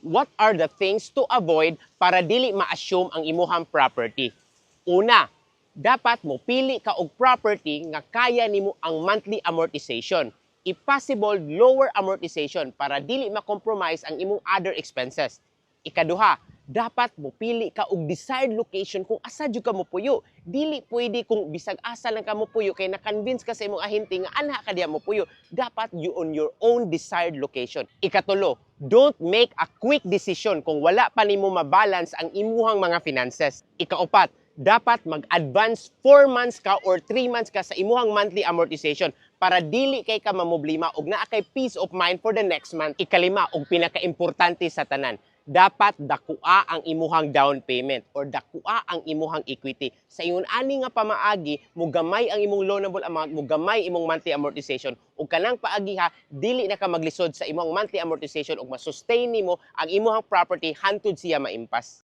what are the things to avoid para dili ma-assume ang imuhang property? Una, dapat mo pili ka og property nga kaya nimo ang monthly amortization. If possible, lower amortization para dili ma-compromise ang imong other expenses. Ikaduha, dapat mo pili ka og desired location kung asa jud ka mo puyo. Dili pwede kung bisag asa lang ka mo puyo kay na-convince ka sa imong ahente nga anha ka diha mo puyo. Dapat you on your own desired location. Ikatulo, don't make a quick decision kung wala pa nimo mabalance ang imuhang mga finances. Ikaupat, dapat mag-advance 4 months ka or 3 months ka sa imuhang monthly amortization para dili kay ka mamoblema og naa kay peace of mind for the next month. Ikalima og pinaka-importante sa tanan, dapat dakua ang imuhang down payment or dakua ang imuhang equity. Sa ingon ani nga pamaagi, mugamay ang imong loanable amount, mugamay imong monthly amortization ug kanang paagi ha, dili na ka maglisod sa imong monthly amortization ug ma-sustain nimo ang imuhang property hantod siya maimpas.